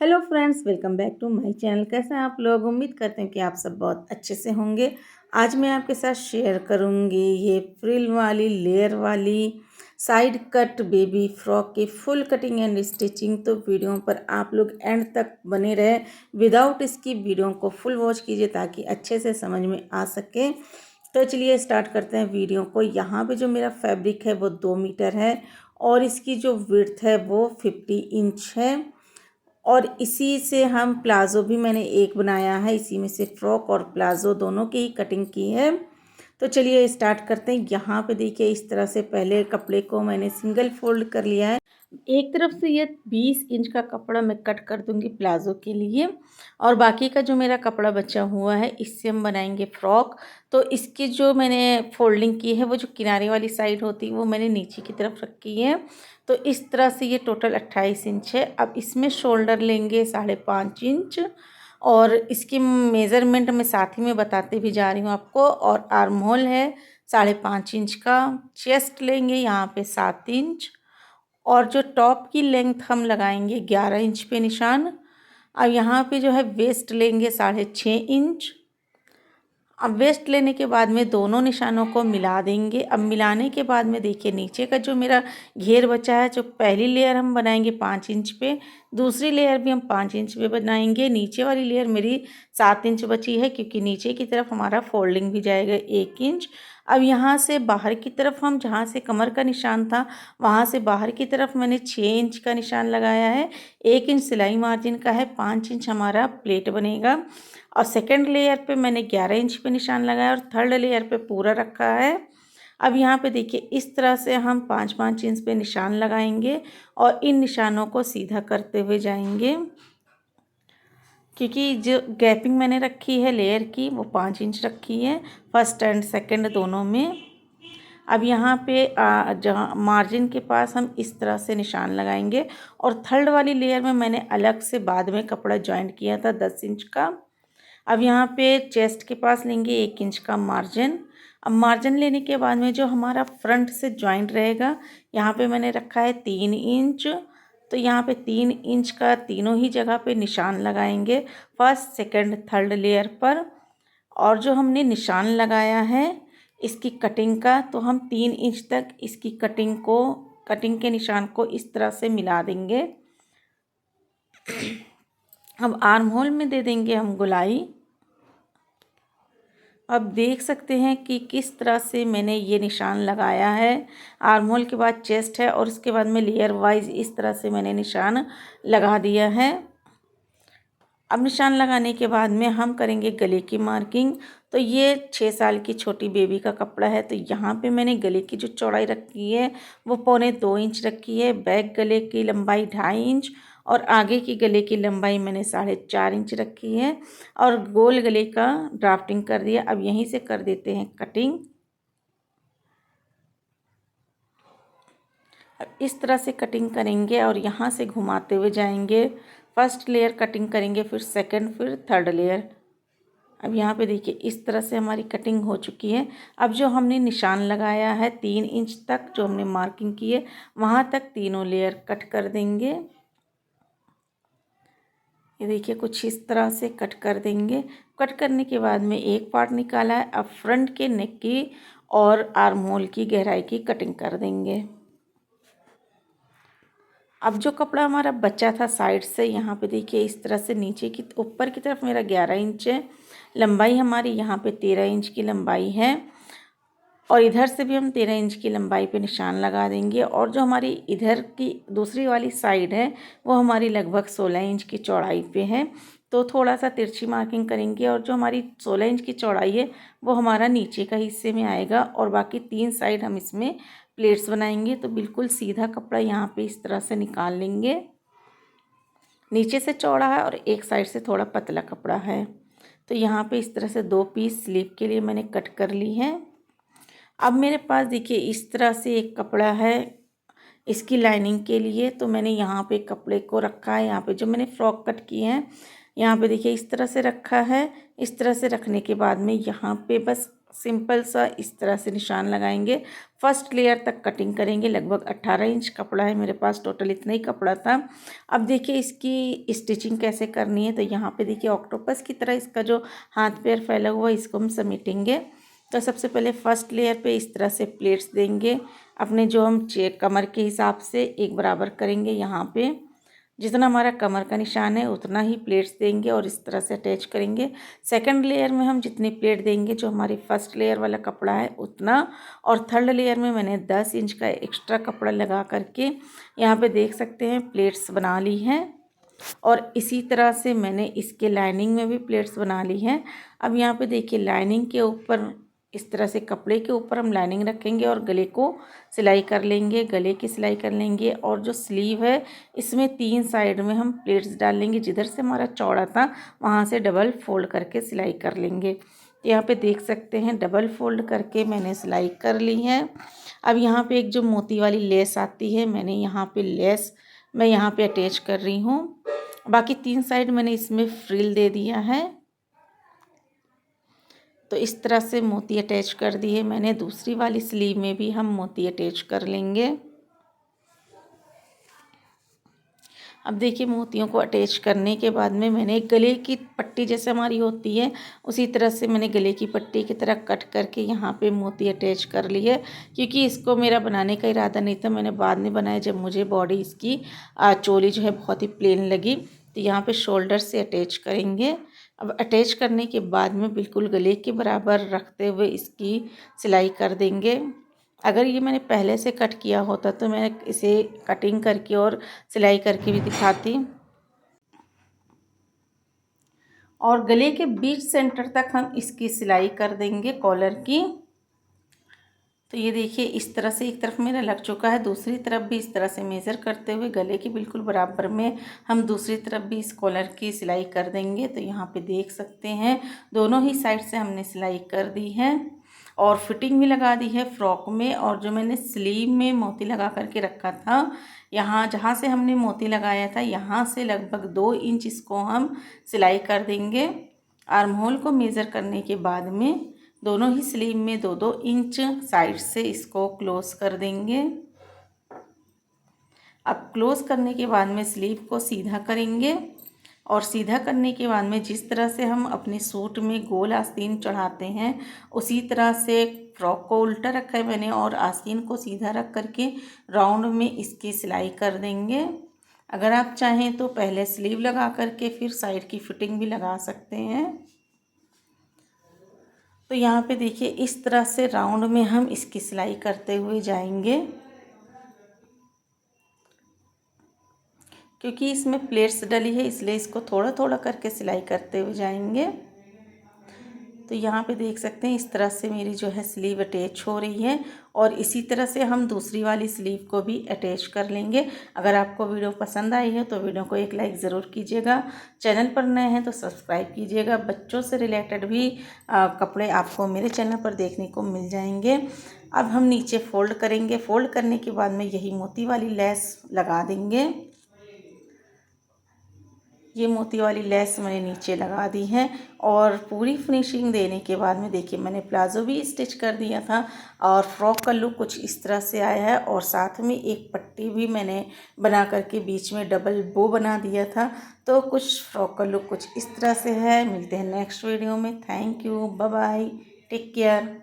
Hello friends, welcome back to my channel. कैसे हैं आप लोग? उम्मीद करते हैं कि आप सब बहुत अच्छे से होंगे। आज मैं आपके साथ शेयर करूंगी ये फ्रिल वाली लेयर वाली साइड कट बेबी फ्रॉक की फुल कटिंग एंड स्टिचिंग। तो वीडियो पर आप लोग एंड तक बने रहे, विदाउट इसकी वीडियो को फुल वॉच कीजिए ताकि अच्छे से समझ में आ सके। तो चलिए स्टार्ट करते हैं वीडियो को। यहाँ पे जो मेरा फैब्रिक है वो 2 मीटर है और इसकी जो विड्थ है वो 50 इंच है। और इसी से हम प्लाज़ो भी मैंने एक बनाया है, इसी में से फ्रॉक और प्लाज़ो दोनों की ही कटिंग की है। तो चलिए स्टार्ट करते हैं। यहाँ पे देखिए इस तरह से पहले कपड़े को मैंने सिंगल फोल्ड कर लिया है। एक तरफ से ये 20 इंच का कपड़ा मैं कट कर दूंगी प्लाज़ो के लिए, और बाकी का जो मेरा कपड़ा बचा हुआ है इससे हम बनाएंगे फ्रॉक। तो इसकी जो मैंने फोल्डिंग की है वो जो किनारे वाली साइड होती है वो मैंने नीचे की तरफ रखी है। तो इस तरह से ये टोटल 28 इंच है। अब इसमें शोल्डर लेंगे 5.5 इंच, और इसकी मेज़रमेंट मैं साथ ही में बताते भी जा रही हूँ आपको। और आर्म होल है 5.5 इंच का। चेस्ट लेंगे यहाँ पे 7 इंच, और जो टॉप की लेंथ हम लगाएंगे 11 इंच पे निशान। अब यहाँ पे जो है वेस्ट लेंगे 6.5 इंच। अब वेस्ट लेने के बाद में दोनों निशानों को मिला देंगे। अब मिलाने के बाद में देखिए नीचे का जो मेरा घेर बचा है, जो पहली लेयर हम बनाएंगे 5 इंच पे, दूसरी लेयर भी हम 5 इंच पे बनाएंगे। नीचे वाली लेयर मेरी 7 इंच बची है क्योंकि नीचे की तरफ हमारा फोल्डिंग भी जाएगा 1 इंच। अब यहाँ से बाहर की तरफ हम जहाँ से कमर का निशान था वहाँ से बाहर की तरफ मैंने 6 इंच का निशान लगाया है। 1 इंच सिलाई मार्जिन का है, 5 इंच हमारा प्लेट बनेगा। और सेकंड लेयर पे मैंने 11 इंच पे निशान लगाया और थर्ड लेयर पे पूरा रखा है। अब यहाँ पे देखिए इस तरह से हम 5-5 इंच पे निशान लगाएंगे और इन निशानों को सीधा करते हुए जाएंगे, क्योंकि जो गैपिंग मैंने रखी है लेयर की वो 5 इंच रखी है फर्स्ट एंड सेकंड दोनों में। अब यहाँ पे जहाँ मार्जिन के पास हम इस तरह से निशान लगाएंगे, और थर्ड वाली लेयर में मैंने अलग से बाद में कपड़ा जॉइंट किया था 10 इंच का। अब यहाँ पे चेस्ट के पास लेंगे 1 इंच का मार्जिन। अब मार्जिन लेने के बाद में जो हमारा फ्रंट से जॉइंट रहेगा यहाँ पे मैंने रखा है 3 इंच। तो यहाँ पे 3 इंच का तीनों ही जगह पे निशान लगाएंगे, फर्स्ट सेकंड थर्ड लेयर पर। और जो हमने निशान लगाया है इसकी कटिंग का, तो हम 3 इंच तक इसकी कटिंग के निशान को इस तरह से मिला देंगे। अब आर्म होल में दे देंगे हम गोलाई। अब देख सकते हैं कि किस तरह से मैंने ये निशान लगाया है। आर्म होल के बाद चेस्ट है और उसके बाद में लेयर वाइज इस तरह से मैंने निशान लगा दिया है। अब निशान लगाने के बाद में हम करेंगे गले की मार्किंग। तो ये 6 साल की छोटी बेबी का कपड़ा है, तो यहाँ पे मैंने गले की जो चौड़ाई रखी है वो 1.25 इंच रखी है। बैक गले की लंबाई 2.5 इंच और आगे की गले की लंबाई मैंने 4.5 इंच रखी है, और गोल गले का ड्राफ्टिंग कर दिया। अब यहीं से कर देते हैं कटिंग। अब इस तरह से कटिंग करेंगे और यहाँ से घुमाते हुए जाएंगे। फर्स्ट लेयर कटिंग करेंगे, फिर सेकंड, फिर थर्ड लेयर। अब यहाँ पे देखिए इस तरह से हमारी कटिंग हो चुकी है। अब जो हमने निशान लगाया है 3 इंच तक जो हमने मार्किंग की है वहाँ तक तीनों लेयर कट कर देंगे। ये देखिए कुछ इस तरह से कट कर देंगे। कट करने के बाद में एक पार्ट निकाला है। अब फ्रंट के नेक की और आर्म होल की गहराई की कटिंग कर देंगे। अब जो कपड़ा हमारा बचा था साइड से, यहाँ पे देखिए इस तरह से नीचे की ऊपर की तरफ मेरा 11 इंच है लंबाई हमारी, यहाँ पे 13 इंच की लंबाई है, और इधर से भी हम 13 इंच की लंबाई पे निशान लगा देंगे। और जो हमारी इधर की दूसरी वाली साइड है वो हमारी लगभग 16 इंच की चौड़ाई पे है, तो थोड़ा सा तिरछी मार्किंग करेंगे। और जो हमारी 16 इंच की चौड़ाई है वो हमारा नीचे का हिस्से में आएगा, और बाकी 3 साइड हम इसमें प्लेट्स बनाएंगे। तो बिल्कुल सीधा कपड़ा यहाँ पे इस तरह से निकाल लेंगे। नीचे से चौड़ा है और एक साइड से थोड़ा पतला कपड़ा है। तो यहाँ पे इस तरह से 2 पीस स्लीव के लिए मैंने कट कर ली है। अब मेरे पास देखिए इस तरह से एक कपड़ा है इसकी लाइनिंग के लिए, तो मैंने यहाँ पे कपड़े को रखा है। यहाँ पे जो मैंने फ्रॉक कट की है यहाँ पे देखिए इस तरह से रखा है। इस तरह से रखने के बाद में यहाँ पे बस सिंपल सा इस तरह से निशान लगाएंगे। फर्स्ट लेयर तक कटिंग करेंगे। लगभग 18 इंच कपड़ा है मेरे पास, टोटल इतना ही कपड़ा था। अब देखिए इसकी स्टिचिंग कैसे करनी है। तो यहाँ पे देखिए ऑक्टोपस की तरह इसका जो हाथ पैर फैला हुआ है इसको हम समेटेंगे। तो सबसे पहले फर्स्ट लेयर पे इस तरह से प्लेट्स देंगे। अपने जो हम कमर के हिसाब से एक बराबर करेंगे। यहाँ पे जितना हमारा कमर का निशान है उतना ही प्लेट्स देंगे और इस तरह से अटैच करेंगे। सेकंड लेयर में हम जितनी प्लेट देंगे जो हमारी फर्स्ट लेयर वाला कपड़ा है उतना, और थर्ड लेयर में मैंने 10 इंच का एक्स्ट्रा कपड़ा लगा करके यहाँ पे देख सकते हैं प्लेट्स बना ली हैं। और इसी तरह से मैंने इसके लाइनिंग में भी प्लेट्स बना ली हैं। अब यहाँ पे देखिए लाइनिंग के ऊपर इस तरह से कपड़े के ऊपर हम लाइनिंग रखेंगे और गले को सिलाई कर लेंगे, गले की सिलाई कर लेंगे। और जो स्लीव है इसमें 3 साइड में हम प्लेट्स डाल लेंगे। जिधर से हमारा चौड़ा था वहाँ से डबल फोल्ड करके सिलाई कर लेंगे। यहाँ पे देख सकते हैं डबल फोल्ड करके मैंने सिलाई कर ली है। अब यहाँ पे एक जो मोती वाली लेस आती है, मैंने यहाँ पे लेस मैं यहाँ पे अटैच कर रही हूँ। बाकी 3 साइड मैंने इसमें फ्रिल दे दिया है। तो इस तरह से मोती अटैच कर दिए मैंने। दूसरी वाली स्लीव में भी हम मोती अटैच कर लेंगे। अब देखिए मोतियों को अटैच करने के बाद में मैंने गले की पट्टी जैसे हमारी होती है उसी तरह से मैंने गले की पट्टी की तरह कट करके यहाँ पे मोती अटैच कर ली है। क्योंकि इसको मेरा बनाने का इरादा नहीं था, मैंने बाद में बनाया जब मुझे बॉडी इसकी चोली जो है बहुत ही प्लेन लगी। तो यहाँ पे शोल्डर से अटैच करेंगे। अब अटैच करने के बाद में बिल्कुल गले के बराबर रखते हुए इसकी सिलाई कर देंगे। अगर ये मैंने पहले से कट किया होता तो मैं इसे कटिंग करके और सिलाई करके भी दिखाती। और गले के बीच सेंटर तक हम इसकी सिलाई कर देंगे कॉलर की। तो ये देखिए इस तरह से एक तरफ मेरा लग चुका है, दूसरी तरफ भी इस तरह से मेज़र करते हुए गले के बिल्कुल बराबर में हम दूसरी तरफ भी इस कॉलर की सिलाई कर देंगे। तो यहाँ पे देख सकते हैं दोनों ही साइड से हमने सिलाई कर दी है और फिटिंग भी लगा दी है फ्रॉक में। और जो मैंने स्लीव में मोती लगा करके रखा था, यहाँ जहाँ से हमने मोती लगाया था यहाँ से लगभग 2 इंच इसको हम सिलाई कर देंगे। आर्म होल को मेज़र करने के बाद में दोनों ही स्लीव में 2-2 इंच साइड से इसको क्लोज कर देंगे। अब क्लोज करने के बाद में स्लीव को सीधा करेंगे और सीधा करने के बाद में जिस तरह से हम अपने सूट में गोल आस्तीन चढ़ाते हैं उसी तरह से फ्रॉक को उल्टा रखा है मैंने और आस्तीन को सीधा रख करके राउंड में इसकी सिलाई कर देंगे। अगर आप चाहें तो पहले स्लीव लगा करके फिर साइड की फिटिंग भी लगा सकते हैं। तो यहाँ पे देखिए इस तरह से राउंड में हम इसकी सिलाई करते हुए जाएंगे। क्योंकि इसमें प्लेट्स डली है इसलिए इसको थोड़ा थोड़ा करके सिलाई करते हुए जाएंगे। तो यहाँ पे देख सकते हैं इस तरह से मेरी जो है स्लीव अटैच हो रही है और इसी तरह से हम दूसरी वाली स्लीव को भी अटैच कर लेंगे। अगर आपको वीडियो पसंद आई है तो वीडियो को एक लाइक ज़रूर कीजिएगा। चैनल पर नए हैं तो सब्सक्राइब कीजिएगा। बच्चों से रिलेटेड भी कपड़े आपको मेरे चैनल पर देखने को मिल जाएंगे। अब हम नीचे फ़ोल्ड करेंगे। फ़ोल्ड करने के बाद में यही मोती वाली लेस लगा देंगे। ये मोती वाली लेस मैंने नीचे लगा दी है और पूरी फिनिशिंग देने के बाद में देखिए मैंने प्लाज़ो भी स्टिच कर दिया था और फ्रॉक का लुक कुछ इस तरह से आया है। और साथ में एक पट्टी भी मैंने बना करके बीच में डबल बो बना दिया था। तो कुछ फ्रॉक का लुक कुछ इस तरह से है। मिलते हैं नेक्स्ट वीडियो में। Thank you, bye bye, take care.